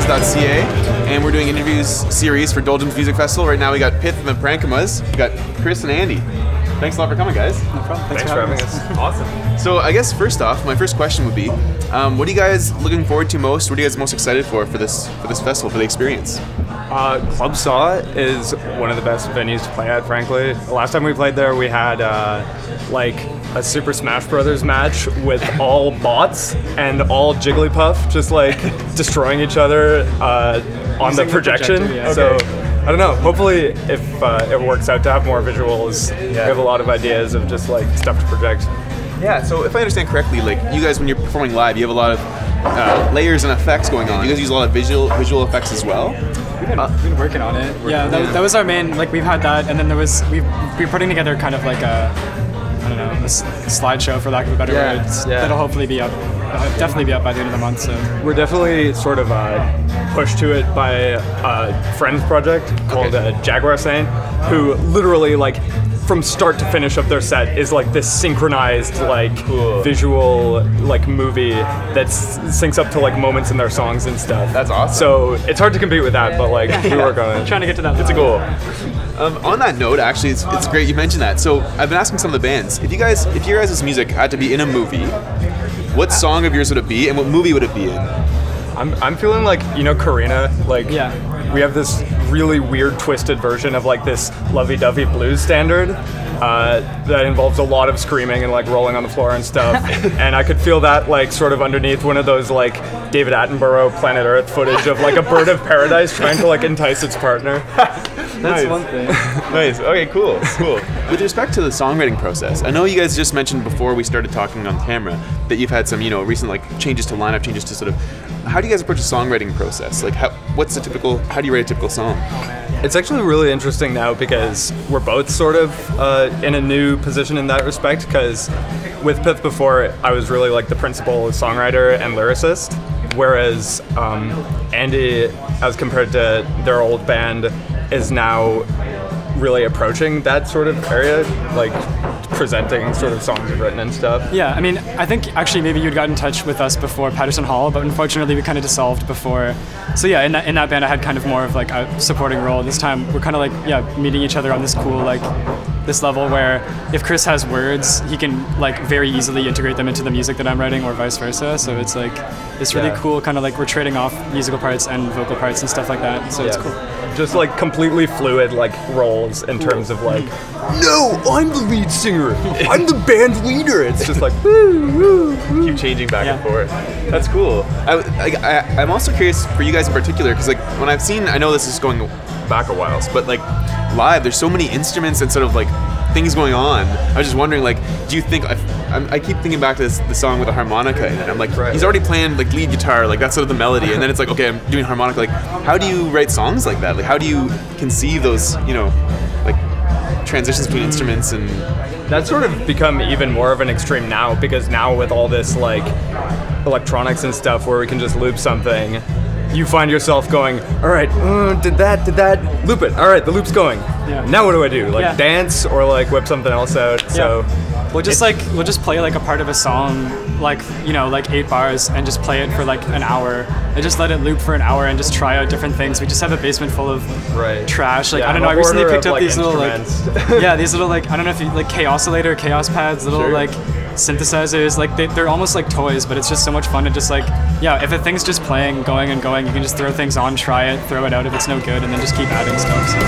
Doldrums.ca, and we're doing interviews series for Doldrums Music Festival. Right now we got Pith and the Parenchymas. We got Chris and Andi. Thanks a lot for coming, guys. No problem. Thanks for having us. Awesome. So I guess first off, my first question would be, what are you guys looking forward to most? What are you guys most excited for this festival, for the experience? Club Saw is one of the best venues to play at, frankly. The last time we played there, we had like a Super Smash Brothers match with all bots and all Jigglypuff just like destroying each other on the projection. Yeah. So I don't know. Hopefully, if it works out to have more visuals, we have a lot of ideas of just like stuff to project. Yeah. So if I understand correctly, like you guys, when you're performing live, you have a lot of layers and effects going on. You guys use a lot of visual effects as well. We've been working on it. Yeah, that was our main. Like we've had that, and then there was we're putting together kind of like a slideshow, for lack of a better word. That'll hopefully be up. Definitely be up by the end of the month. So we're definitely sort of pushed to it by a friends project called Jaguar Saint, who literally like from start to finish of their set is like this synchronized like visual like movie that syncs up to like moments in their songs and stuff. That's awesome. So it's hard to compete with that, but like we work on it. Trying to get to that. It's a goal. On that note, actually, it's great you mentioned that. So I've been asking some of the bands, if your guys' music had to be in a movie, what song of yours would it be, and what movie would it be in? I'm feeling like, you know, Karina, like we have this really weird twisted version of like this lovey-dovey blues standard that involves a lot of screaming and like rolling on the floor and stuff. And I could feel that like sort of underneath one of those like David Attenborough Planet Earth footage of like a bird of paradise trying to like entice its partner. That's one thing. Nice. Okay, cool. With respect to the songwriting process, I know you guys just mentioned before we started talking on camera that you've had some, you know, recent like changes to lineup, changes to sort of, how do you guys approach the songwriting process? Like, how do you write a typical song? It's actually really interesting now because we're both sort of in a new position in that respect, because with Pith before, I was really like the principal songwriter and lyricist, whereas Andi, as compared to their old band, is now really approaching that sort of area, like presenting sort of songs you've written and stuff. Yeah, I mean, I think actually maybe you'd got in touch with us before Patterson Hall, but unfortunately we kind of dissolved before. So yeah, in that band I had kind of more of like a supporting role. This time we're kind of like, meeting each other on this cool, like, this level where if Chris has words, he can like very easily integrate them into the music that I'm writing, or vice versa. So it's like this really cool kind of like we're trading off musical parts and vocal parts and stuff like that. So it's cool. Just like completely fluid like roles in terms of like, no, I'm the lead singer, I'm the band leader. It's just like keep changing back and forth. That's cool. I'm also curious for you guys in particular, because like when I've seen, I know this is going back a while, but like live, there's so many instruments and sort of like things going on. I was just wondering, like, do you think I keep thinking back to the song with the harmonica in it. I'm like, he's already playing like lead guitar, like that's sort of the melody, and then it's like, okay, I'm doing harmonica. Like, how do you write songs like that? Like, how do you conceive those, you know, like transitions between instruments? And that's sort of become even more of an extreme now, because now with all this like electronics and stuff where we can just loop something, you find yourself going, all right, did that, loop it. All right, the loop's going. Now what do I do? Like dance or like whip something else out? So we'll just play like a part of a song, like, you know, like 8 bars, and just play it for like an hour, and just let it loop for an hour and just try out different things. We just have a basement full of trash. Like, I don't know, I recently picked up these little like, these little like, I don't know if you like chaos pads, little like synthesizers, like they're almost like toys, but it's just so much fun to just like, if a thing's just playing, going and going, you can just throw things on, try it, throw it out if it's no good, and then just keep adding stuff. So.